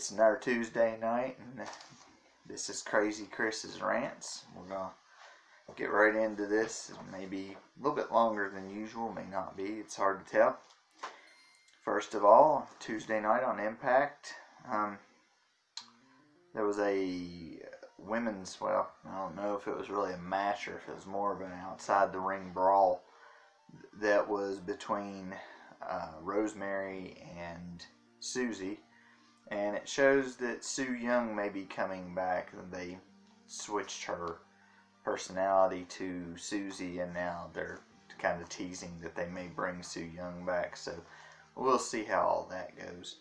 It's another Tuesday night, and this is Crazy Chris's Rants. We're going to get right into this. It may be a little bit longer than usual, may not be. It's hard to tell. First of all, Tuesday night on Impact, there was a women's, well, I don't know if it was really a match or if it was more of an outside the ring brawl that was between Rosemary and Susie. And it shows that Su Yung may be coming back. They switched her personality to Susie, and now they're kind of teasing that they may bring Su Yung back. So we'll see how all that goes.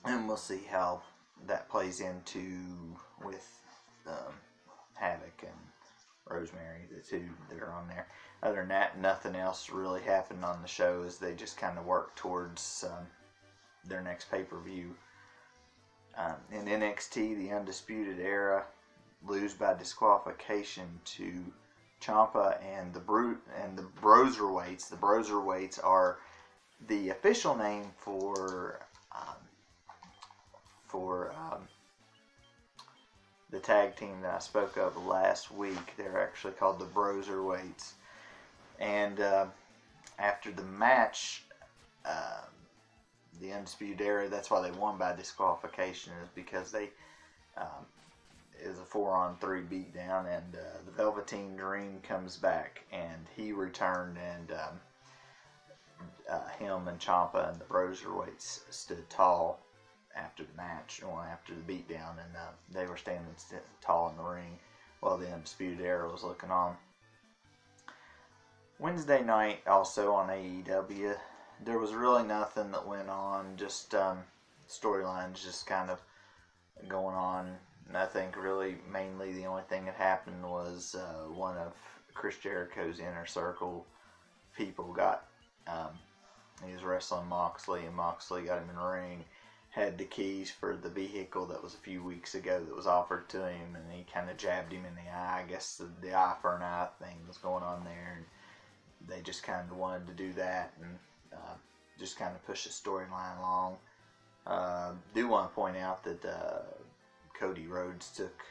And we'll see how that plays into with Havoc and Rosemary, the two that are on there. Other than that, nothing else really happened on the show as they just kind of work towards their next pay-per-view. In NXT, the Undisputed Era lose by disqualification to Ciampa and the Broserweights. The Broserweights are the official name for the tag team that I spoke of last week. They're actually called the Broserweights. And after the match, the Undisputed Era, that's why they won by disqualification, is because they it was a 4-on-3 beatdown, and the Velveteen Dream comes back, and he returned, and him and Ciampa and the Broserweights stood tall after the match, or after the beatdown, and they were standing tall in the ring while the Undisputed Era was looking on. Wednesday night, also on AEW, there was really nothing that went on, just storylines just kind of going on. Nothing really. Mainly the only thing that happened was one of Chris Jericho's Inner Circle people got, he was wrestling Moxley, and Moxley got him in the ring, had the keys for the vehicle that was a few weeks ago that was offered to him, and he kind of jabbed him in the eye. I guess the eye for an eye thing was going on there, and they just kind of wanted to do that, and just kind of push the storyline along. Do want to point out that Cody Rhodes took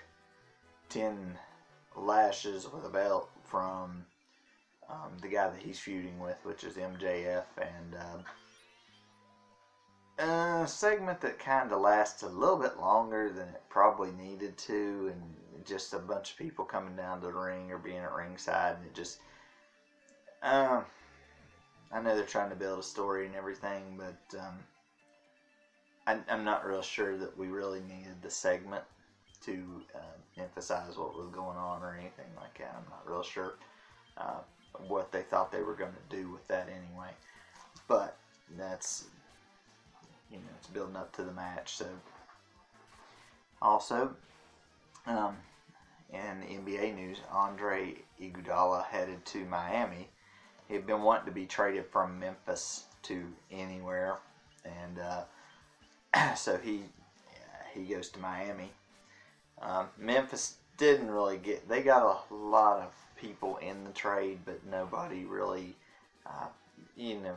10 lashes with a belt from the guy that he's feuding with, which is MJF, and a segment that kind of lasts a little bit longer than it probably needed to, and just a bunch of people coming down to the ring or being at ringside, and it just I know they're trying to build a story and everything, but I'm not real sure that we really needed the segment to emphasize what was going on or anything like that. I'm not real sure what they thought they were going to do with that anyway. But that's, it's building up to the match. So also, in NBA news, Andre Iguodala headed to Miami. He'd been wanting to be traded from Memphis to anywhere, and so he goes to Miami. Memphis didn't really they got a lot of people in the trade, but nobody really, a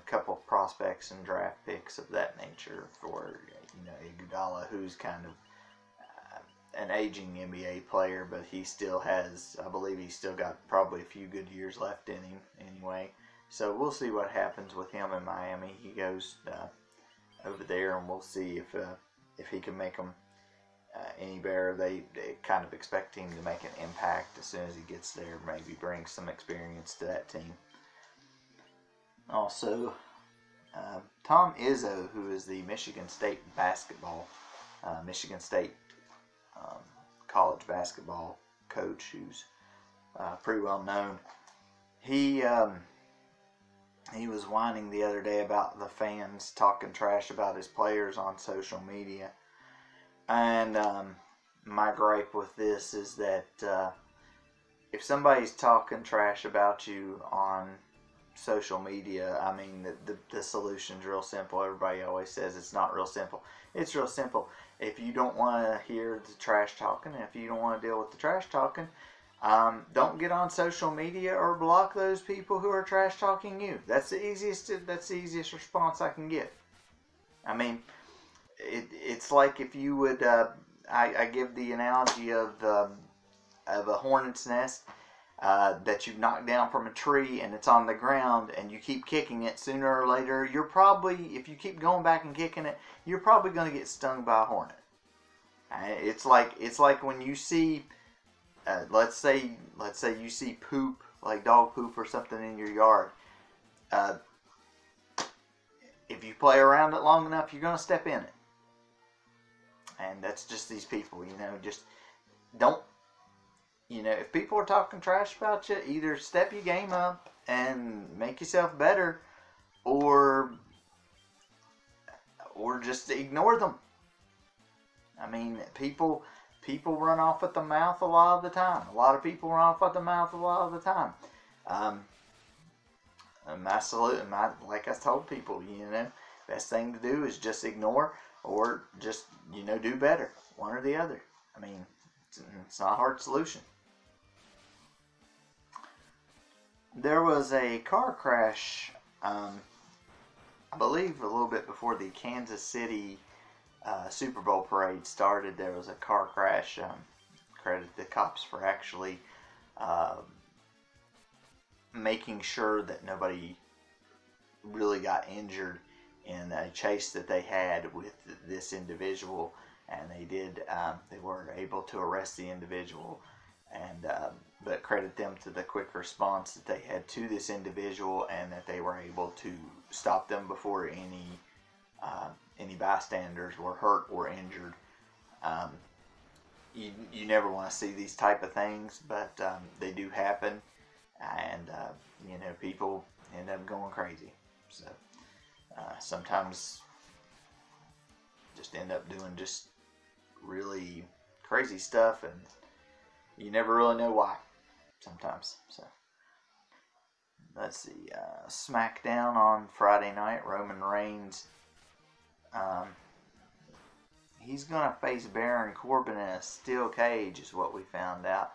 couple of prospects and draft picks of that nature for, Iguodala, who's kind of an aging NBA player, but he still has, I believe he's still got probably a few good years left in him anyway. So we'll see what happens with him in Miami. He goes over there, and we'll see if he can make them any better. They kind of expect him to make an impact as soon as he gets there, maybe bring some experience to that team. Also, Tom Izzo, who is the Michigan State college basketball coach, who's pretty well known. He was whining the other day about the fans talking trash about his players on social media. And my gripe with this is that if somebody's talking trash about you on social media, I mean, the solution's real simple. Everybody always says it's not real simple. It's real simple. If you don't want to hear the trash talking, if you don't want to deal with the trash talking, don't get on social media or block those people who are trash talking you. That's the easiest response I can get. I mean, it's like if you would. I give the analogy of a hornet's nest that you've knocked down from a tree and it's on the ground and you keep kicking it. Sooner or later, you're probably, if you keep going back and kicking it, you're probably going to get stung by a hornet. It's like when you see, let's say you see poop, like dog poop or something in your yard. If you play around it long enough, you're going to step in it. And that's just these people, just don't, if people are talking trash about you, either step your game up and make yourself better, or just ignore them. I mean, people run off at the mouth a lot of the time. A lot of people run off at the mouth a lot of the time. And like I told people, best thing to do is just ignore or just, do better. One or the other. I mean, it's not a hard solution. There was a car crash, I believe a little bit before the Kansas City Super Bowl parade started. There was a car crash. Credit the cops for actually making sure that nobody really got injured in a chase that they had with this individual, and they were able to arrest the individual, and but credit them to the quick response that they had to this individual, and that they were able to stop them before any bystanders were hurt or injured. You never want to see these type of things, but they do happen, and people end up going crazy. So sometimes just end up doing just really crazy stuff, and you never really know why sometimes. So let's see, SmackDown on Friday night, Roman Reigns, he's gonna face Baron Corbin in a steel cage, is what we found out.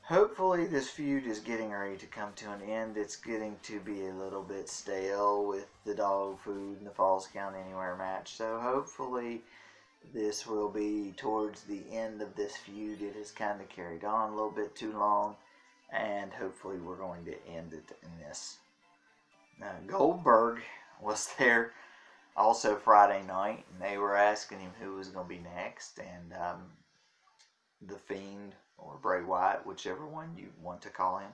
Hopefully this feud is getting ready to come to an end. It's getting to be a little bit stale with the dog food and the Falls Count Anywhere match. So hopefully this will be towards the end of this feud. It has kind of carried on a little bit too long, and hopefully we're going to end it in this. Goldberg was there also Friday night, and they were asking him who was going to be next, and The Fiend or Bray Wyatt, whichever one you want to call him.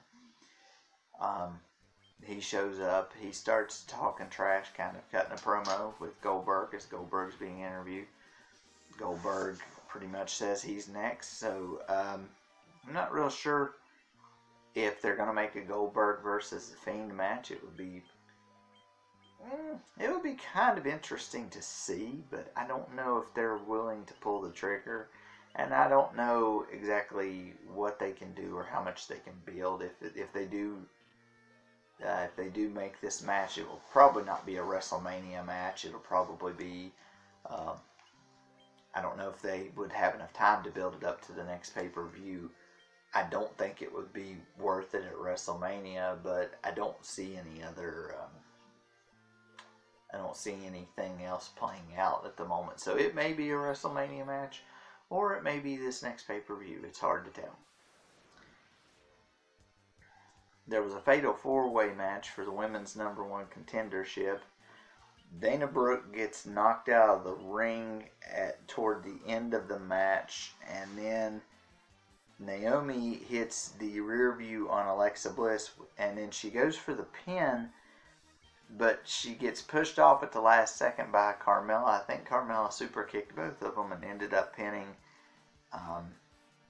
He shows up. He starts talking trash, kind of cutting a promo with Goldberg as Goldberg's being interviewed. Goldberg pretty much says he's next, so I'm not real sure if they're going to make a Goldberg versus The Fiend match. It would be kind of interesting to see, but I don't know if they're willing to pull the trigger. And I don't know exactly what they can do or how much they can build. If they do make this match, it will probably not be a WrestleMania match. It'll probably be, I don't know if they would have enough time to build it up to the next pay-per-view. I don't think it would be worth it at WrestleMania, but I don't see any other. I don't see anything else playing out at the moment. So it may be a WrestleMania match, or it may be this next pay-per-view. It's hard to tell. There was a fatal four-way match for the women's number one contendership. Dana Brooke gets knocked out of the ring toward the end of the match, and then Naomi hits the rear view on Alexa Bliss, and then she goes for the pin, but she gets pushed off at the last second by Carmella. I think Carmella super kicked both of them and ended up pinning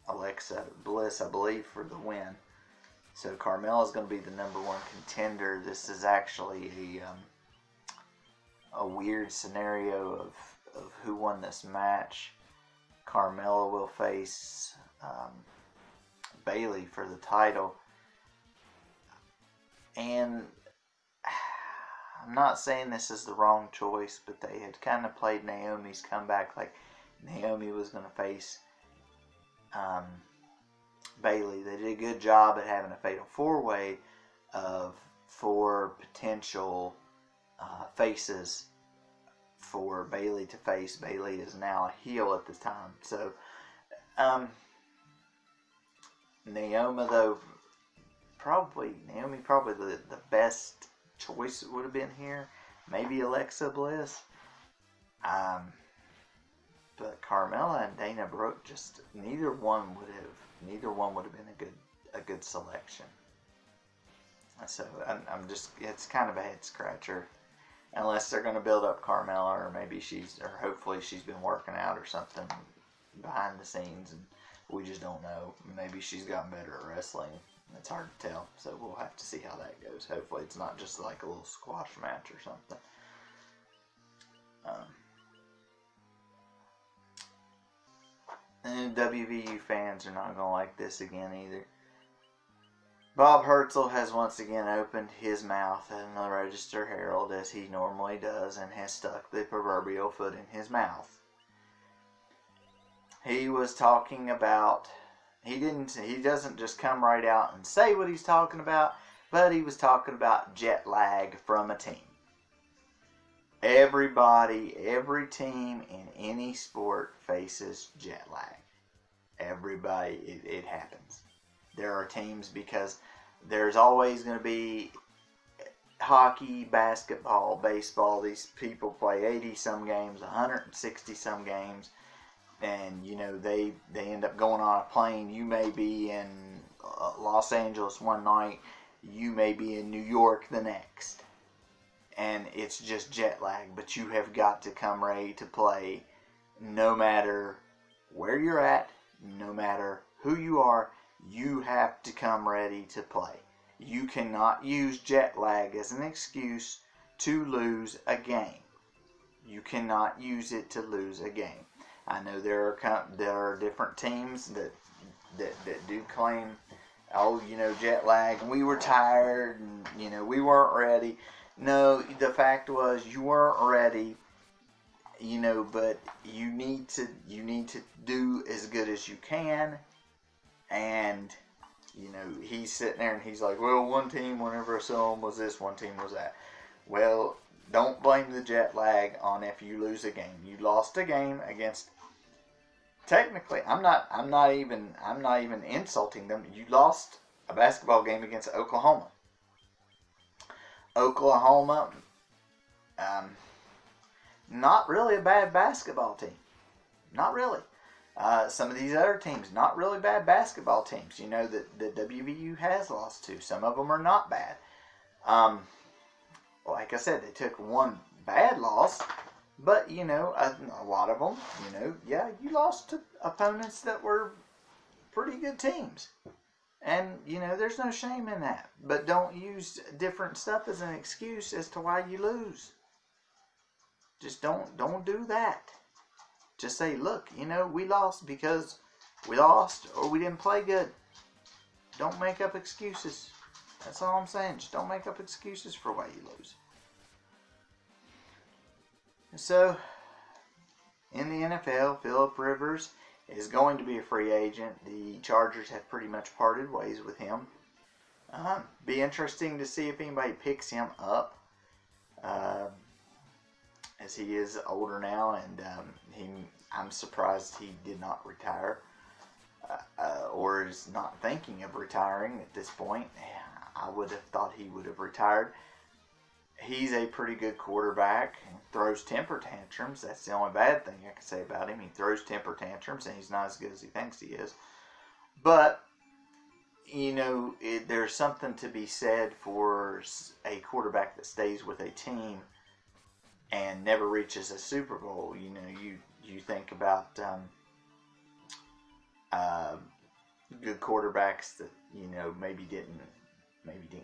Alexa Bliss, I believe, for the win. So Carmella is going to be the number one contender. This is actually a weird scenario of who won this match. Carmella will face Bayley for the title. And I'm not saying this is the wrong choice, but they had kind of played Naomi's comeback like Naomi was going to face Bayley. They did a good job at having a fatal four-way of four potential faces for Bayley to face. Bayley is now a heel at this time. So, Naomi, though, probably the best choice would have been here. Maybe Alexa Bliss. But Carmella and Dana Brooke, just neither one would have been a good selection. So I'm just, it's kind of a head scratcher, unless they're going to build up Carmella, or maybe hopefully she's been working out or something behind the scenes, and we just don't know. Maybe she's gotten better at wrestling. It's hard to tell, so we'll have to see how that goes. Hopefully it's not just like a little squash match or something. And WVU fans are not going to like this again either. Bob Hertzel has once again opened his mouth in the Register Herald, as he normally does, and has stuck the proverbial foot in his mouth. He was talking about, he doesn't just come right out and say what he's talking about, but he was talking about jet lag from a team. Everybody, every team in any sport faces jet lag. Everybody, it happens. There are teams, because there's always going to be hockey, basketball, baseball. These people play 80-some games, 160-some games, and, they end up going on a plane. You may be in Los Angeles one night, you may be in New York the next. And it's just jet lag, but you have got to come ready to play no matter where you're at, no matter who you are. You have to come ready to play. You cannot use jet lag as an excuse to lose a game. You cannot use it to lose a game. I know there are different teams that do claim, jet lag, and we were tired, and we weren't ready. No, the fact was you weren't ready, but you need to do as good as you can. And, he's sitting there and he's like, well, one team, whenever I saw them, was this, one team was that. Well, don't blame the jet lag on if you lose a game. You lost a game against, technically, I'm not even insulting them. You lost a basketball game against Oklahoma. Oklahoma, not really a bad basketball team. Not really. Some of these other teams, not really bad basketball teams, that WVU has lost to. Some of them are not bad. Like I said, they took one bad loss, but, a lot of them, you lost to opponents that were pretty good teams. And, there's no shame in that. But don't use different stuff as an excuse as to why you lose. Just don't do that. Just say, look, we lost because we lost or we didn't play good. Don't make up excuses. That's all I'm saying. Just don't make up excuses for why you lose. So, in the NFL, Phillip Rivers is going to be a free agent. The Chargers have pretty much parted ways with him. Be interesting to see if anybody picks him up, as he is older now, and I'm surprised he did not retire, or is not thinking of retiring at this point. I would have thought he would have retired. He's a pretty good quarterback. He throws temper tantrums. That's the only bad thing I can say about him. He throws temper tantrums, and he's not as good as he thinks he is. But, there's something to be said for a quarterback that stays with a team and never reaches a Super Bowl. You think about good quarterbacks that maybe didn't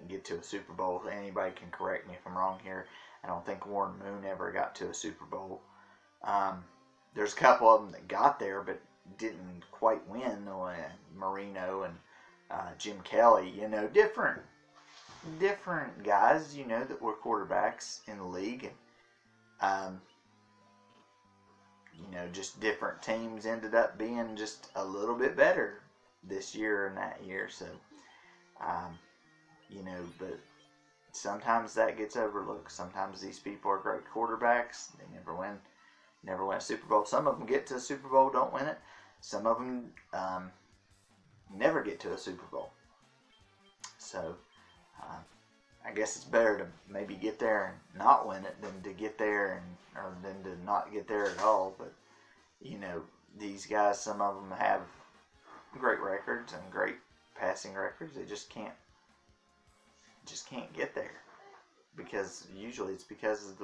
get to a Super Bowl. Anybody can correct me if I'm wrong here. I don't think Warren Moon ever got to a Super Bowl. There's a couple of them that got there but didn't quite win. Marino and Jim Kelly, different guys, that were quarterbacks in the league. And, just different teams ended up being just a little bit better this year and that year. So, but sometimes that gets overlooked. Sometimes these people are great quarterbacks. They never win a Super Bowl. Some of them get to a Super Bowl, don't win it. Some of them never get to a Super Bowl. So I guess it's better to maybe get there and not win it than to get there or than to not get there at all. But these guys, some of them have great records and great passing records. They just can't get there, because usually it's because of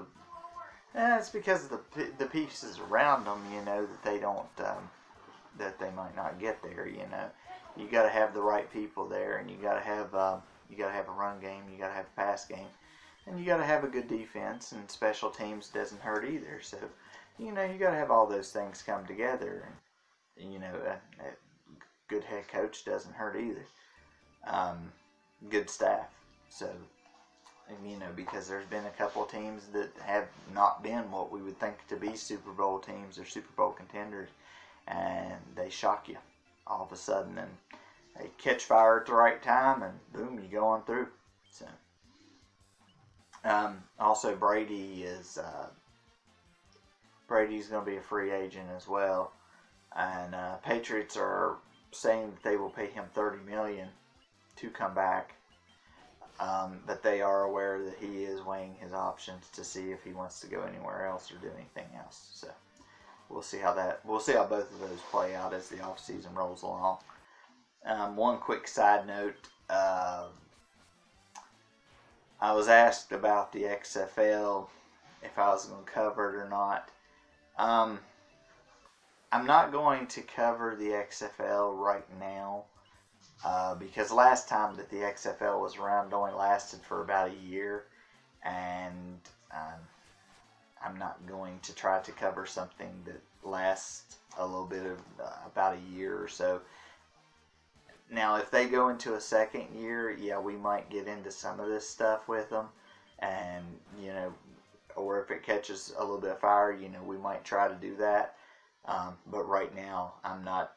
the pieces around them, that they don't that they might not get there. You got to have the right people there, and you got to have a run game, you got to have a pass game, and you got to have a good defense, and special teams doesn't hurt either. So you got to have all those things come together, and a good head coach doesn't hurt either. Good staff. So, because there's been a couple of teams that have not been what we would think to be Super Bowl teams or Super Bowl contenders, and they shock you all of a sudden, and they catch fire at the right time, and boom, you go on through. So, also Brady's going to be a free agent as well, and Patriots are saying that they will pay him $30 million to come back. But they are aware that he is weighing his options to see if he wants to go anywhere else or do anything else. So we'll see how both of those play out as the offseason rolls along. One quick side note: I was asked about the XFL, if I was going to cover it or not. I'm not going to cover the XFL right now. Because last time that the XFL was around, it only lasted for about a year, and I'm not going to try to cover something that lasts a little bit of about a year or so. Now, if they go into a second year, yeah, we might get into some of this stuff with them, and or if it catches a little bit of fire, we might try to do that. But right now, I'm not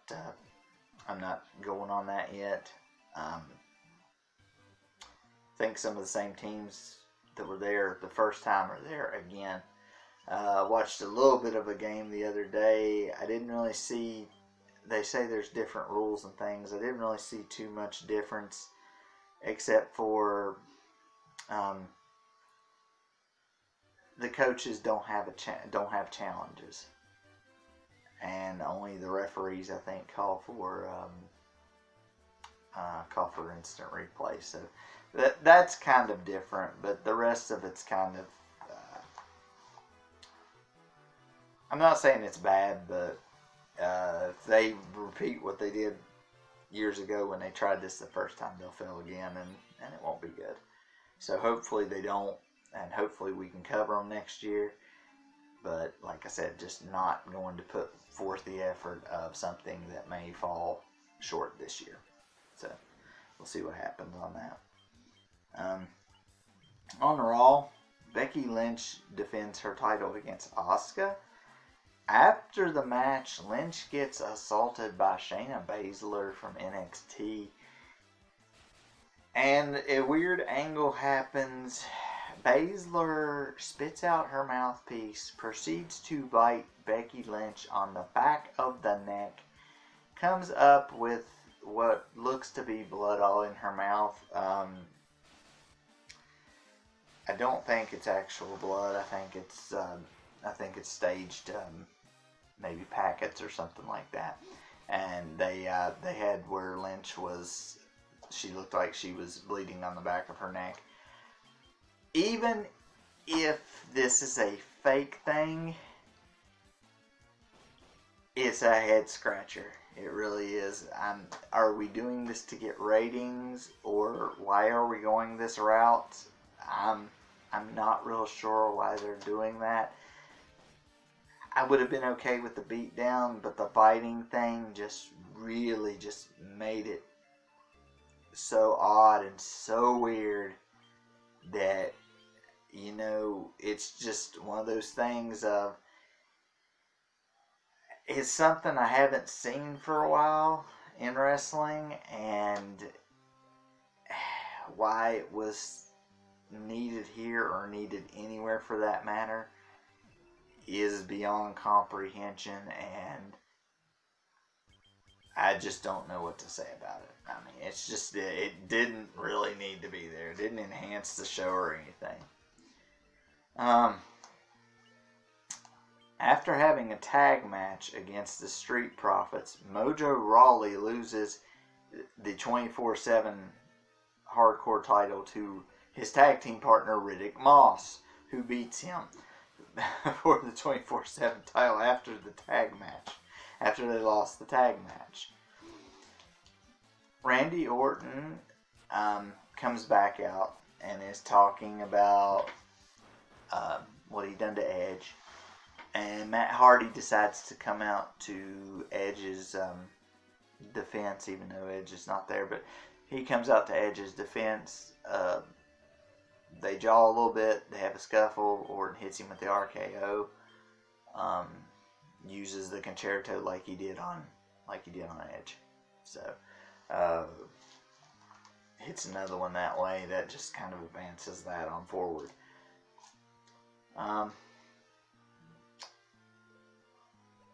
going on that yet. I think some of the same teams that were there the first time are there again. Watched a little bit of a game the other day. I didn't really see, they say there's different rules and things. I didn't really see too much difference, except for the coaches don't have challenges. And only the referees, I think, call for instant replay. So that's kind of different, but the rest of it's kind of. I'm not saying it's bad, but if they repeat what they did years ago when they tried this the first time, they'll fail again, and it won't be good. So hopefully they don't, and hopefully we can cover them next year. But like I said, just not going to put forth the effort of something that may fall short this year. So we'll see what happens on that. On Raw, Becky Lynch defends her title against Asuka. After the match, Lynch gets assaulted by Shayna Baszler from NXT. And a weird angle happens. Baszler spits out her mouthpiece, proceeds to bite Becky Lynch on the back of the neck, comes up with what looks to be blood all in her mouth. I don't think it's actual blood. I think it's staged, maybe packets or something like that. And they had where Lynch was. She looked like she was bleeding on the back of her neck. Even if this is a fake thing, it's a head scratcher. It really is. Are we doing this to get ratings, or why are we going this route? I'm not real sure why they're doing that. I would have been okay with the beatdown, but the biting thing just really just made it so odd and so weird that, it's just one of those things of, it's something I haven't seen for a while in wrestling, and why it was needed here or needed anywhere for that matter is beyond comprehension, and I just don't know what to say about it. I mean, it's just, it didn't really need to be there. It didn't enhance the show or anything. After having a tag match against the Street Profits, Mojo Rawley loses the 24/7 hardcore title to his tag team partner Riddick Moss, who beats him for the 24/7 title after the tag match, after they lost the tag match. Randy Orton comes back out and is talking about what he done to Edge, and Matt Hardy decides to come out to Edge's defense, even though Edge is not there, but he comes out to Edge's defense. They jaw a little bit, they have a scuffle, Orton hits him with the RKO, uses the concerto like he did on Edge. So hits another one that way. That just kind of advances that on forward.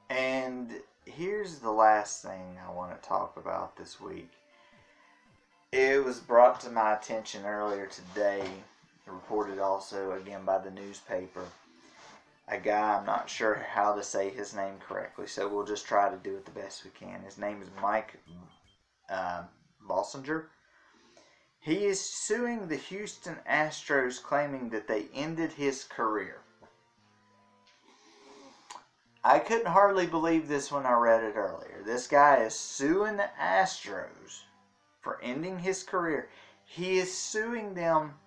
And here's the last thing I want to talk about this week. It was brought to my attention earlier today, reported also again by the newspaper. A guy, I'm not sure how to say his name correctly, so we'll just try to do it the best we can. His name is Mike Bolsinger. He is suing the Houston Astros, claiming that they ended his career. I couldn't hardly believe this when I read it earlier. This guy is suing the Astros for ending his career. He is suing them.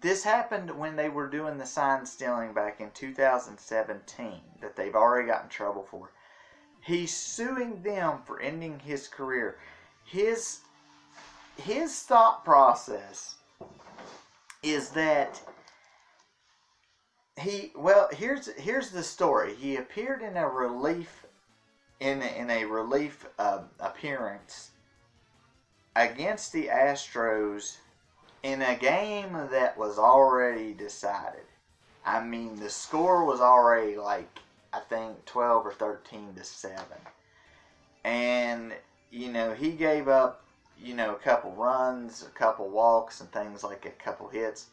This happened when they were doing the sign stealing back in 2017 that they've already got in trouble for. He's suing them for ending his career. His thought process is that here's the story. He appeared in a relief appearance against the Astros in a game that was already decided. I mean, the score was already I think 12 or 13-7. And, he gave up, a couple runs, a couple walks, and things like a couple hits.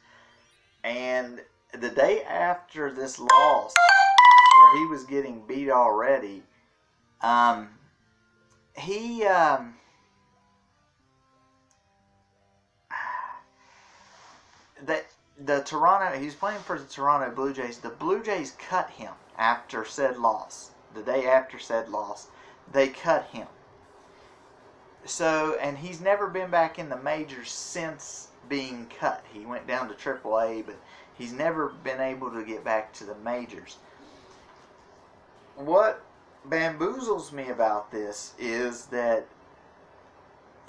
And the day after this loss, where he was getting beat already, he's playing for the Toronto Blue Jays. The Blue Jays cut him after said loss. The day after said loss, they cut him. So, and he's never been back in the majors since being cut. He went down to AAA, but he's never been able to get back to the majors. What bamboozles me about this is that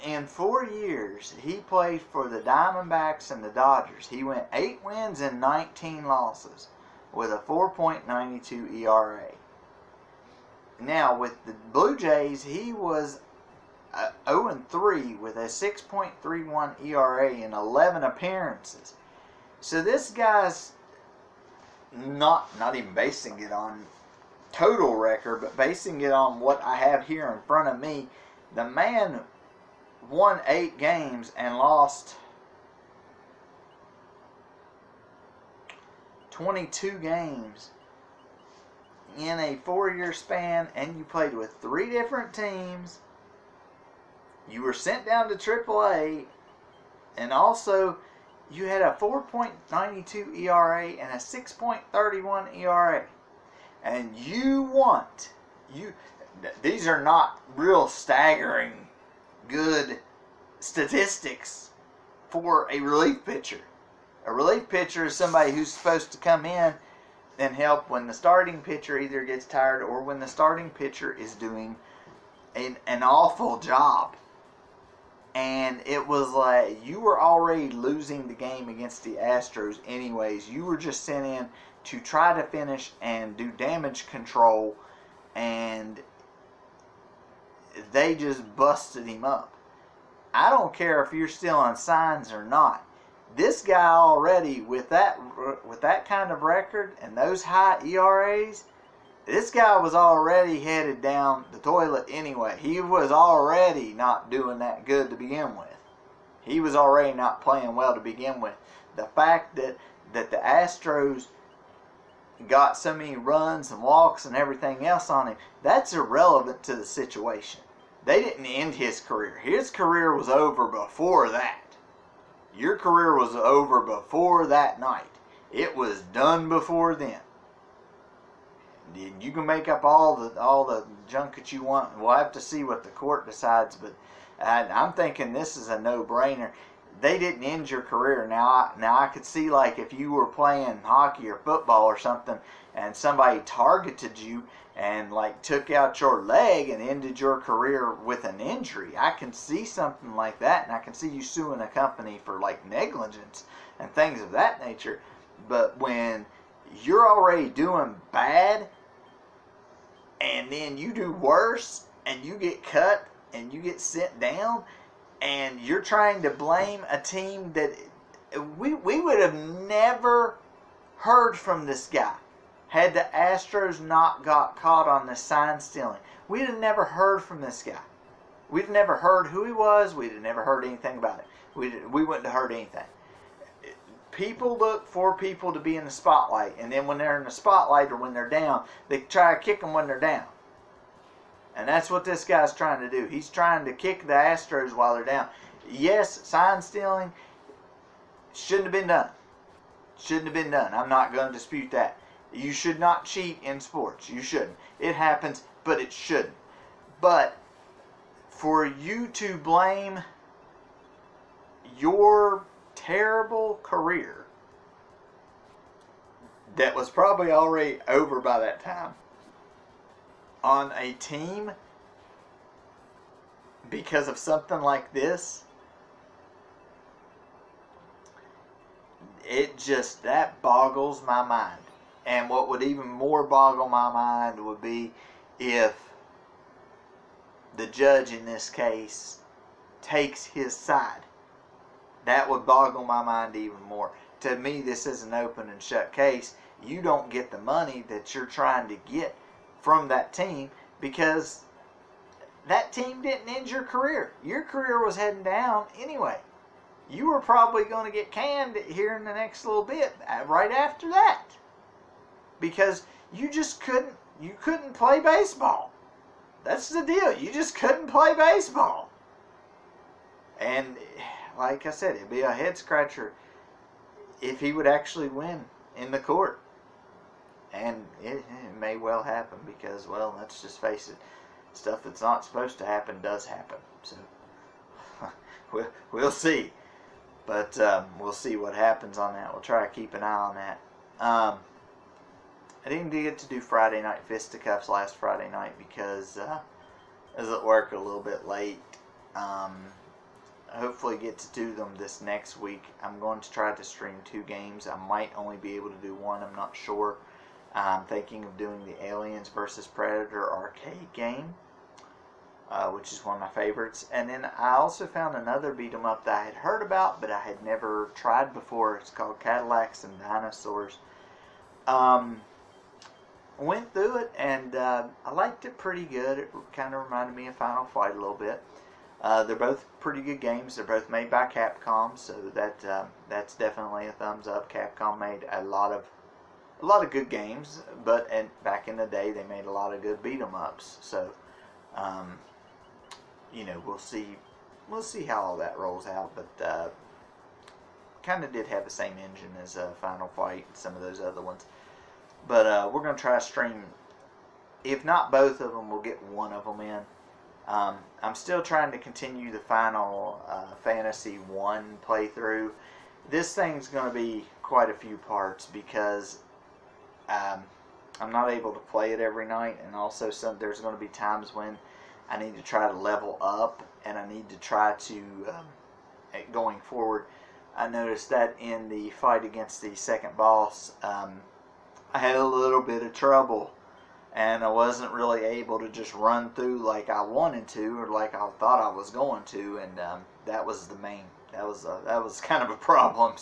in 4 years, he played for the Diamondbacks and the Dodgers. He went 8 wins and 19 losses with a 4.92 ERA. Now, with the Blue Jays, he was 0-3 with a 6.31 ERA in 11 appearances. So this guy's not even basing it on total record, but basing it on what I have here in front of me. The man won 8 games and lost 22 games in a 4-year span, and you played with 3 different teams. You were sent down to AAA, and also you had a 4.92 ERA and a 6.31 ERA. And these are not real staggering good statistics for a relief pitcher. A relief pitcher is somebody who's supposed to come in and help when the starting pitcher either gets tired or when the starting pitcher is doing an awful job. And it was like you were already losing the game against the Astros anyways. You were just sent in to try to finish and do damage control, and they just busted him up. I don't care if you're still on signs or not. This guy already, with that kind of record and those high ERAs, this guy was already headed down the toilet anyway. He was already not doing that good to begin with. He was already not playing well to begin with. The fact that the Astros got so many runs and walks and everything else on him, that's irrelevant to the situation. They didn't end his career. His career was over before that. Your career was over before that night. It was done before then. You can make up all the junk that you want. We'll have to see what the court decides, but I'm thinking this is a no-brainer. They didn't end your career. Now I could see, like, if you were playing hockey or football or something and somebody targeted you and, like, took out your leg and ended your career with an injury. I can see something like that, and I can see you suing a company for, like, negligence and things of that nature. But when you're already doing bad and then you do worse and you get cut and you get sent down, and you're trying to blame a team that we would have never heard from this guy had the Astros not got caught on the sign stealing. We'd have never heard from this guy. We'd have never heard who he was. We'd have never heard anything about it. We wouldn't have heard anything. People look for people to be in the spotlight, and then when they're in the spotlight or when they're down, they try to kick them when they're down. And that's what this guy's trying to do. He's trying to kick the Astros while they're down. Yes, sign stealing shouldn't have been done. Shouldn't have been done. I'm not going to dispute that. You should not cheat in sports. You shouldn't. It happens, but it shouldn't. But for you to blame your terrible career that was probably already over by that time on a team because of something like this, that boggles my mind. And what would even more boggle my mind would be if the judge in this case takes his side. That would boggle my mind even more. To me, this is an open and shut case. You don't get the money that you're trying to get from that team because that team didn't end your career. Your career was heading down anyway. You were probably going to get canned here in the next little bit right after that because you just couldn't play baseball. That's the deal. You just couldn't play baseball. And like I said, it'd be a head scratcher if he would actually win in the court. And it may well happen because, well, let's just face it, stuff that's not supposed to happen does happen. So we'll see. But we'll see what happens on that. We'll try to keep an eye on that. I didn't get to do Friday night fisticuffs last Friday night because I was at work a little bit late. Hopefully get to do them this next week. I'm going to try to stream 2 games. I might only be able to do 1. I'm not sure. I'm thinking of doing the Aliens vs. Predator arcade game, which is one of my favorites. And then I also found another beat 'em up that I had heard about, but I had never tried before. It's called Cadillacs and Dinosaurs. Went through it, and I liked it pretty good. It kind of reminded me of Final Fight a little bit. They're both pretty good games. They're both made by Capcom, so that's definitely a thumbs up. Capcom made a lot of good games, but back in the day they made a lot of good beat 'em ups. So we'll see how all that rolls out. But kind of did have the same engine as Final Fight and some of those other ones. But we're gonna try to stream. If not both of them, we'll get one of them in. I'm still trying to continue the Final Fantasy 1 playthrough. This thing's going to be quite a few parts because I'm not able to play it every night, and also there's going to be times when I need to try to level up, and I need to try to, going forward, I noticed that in the fight against the second boss, I had a little bit of trouble. And I wasn't really able to just run through like I wanted to or like I thought I was going to. And that was the main that was kind of a problem.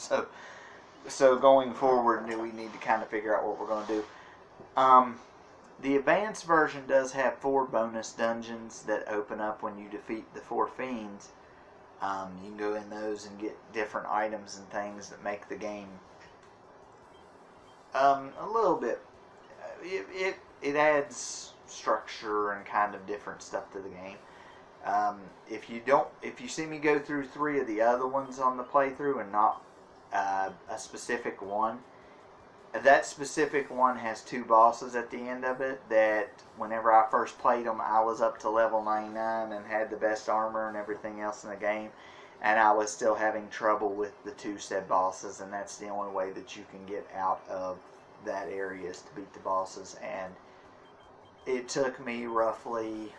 So going forward, we need to kind of figure out what we're going to do. The advanced version does have 4 bonus dungeons that open up when you defeat the 4 fiends. You can go in those and get different items and things that make the game a little bit. It adds structure and kind of different stuff to the game. If you see me go through 3 of the other ones on the playthrough and not a specific one, that specific one has 2 bosses at the end of it that whenever I first played them, I was up to level 99 and had the best armor and everything else in the game, and I was still having trouble with the 2 said bosses, and that's the only way that you can get out of that area is to beat the bosses. And it took me roughly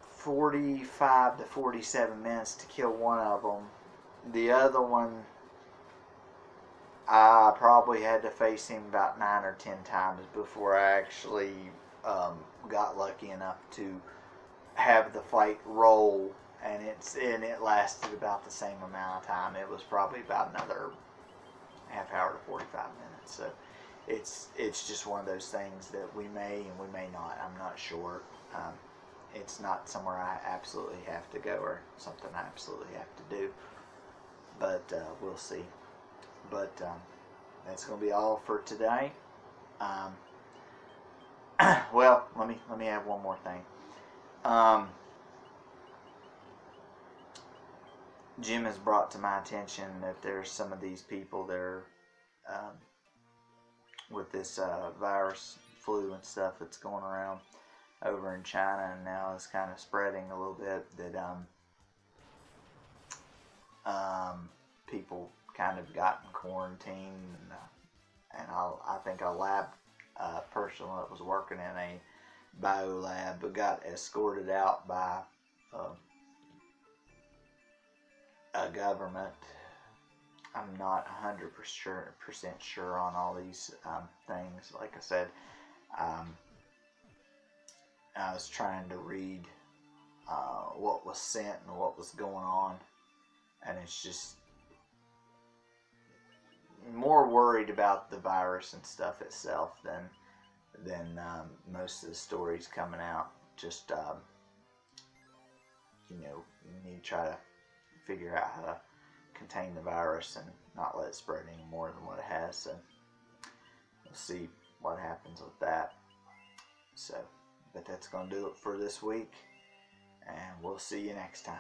45 to 47 minutes to kill one of them. The other one, I probably had to face him about 9 or 10 times before I actually got lucky enough to have the fight roll, and it lasted about the same amount of time. It was probably about another half hour to 45 minutes. So it's just one of those things that we may and we may not. I'm not sure. It's not somewhere I absolutely have to go or something I absolutely have to do. But we'll see. But that's going to be all for today. Well, let me add one more thing. Jim has brought to my attention that there's some of these people that are with this virus, flu and stuff that's going around over in China, and now it's kind of spreading a little bit, that people kind of got in quarantine, and I think a lab person that was working in a bio lab got escorted out by a government. I'm not 100% sure on all these things. Like I said, I was trying to read what was sent and what was going on, and it's just more worried about the virus and stuff itself than most of the stories coming out. Just you need to try to figure out how to contain the virus and not let it spread any more than what it has. So we'll see what happens with that. So, but that's going to do it for this week, and we'll see you next time.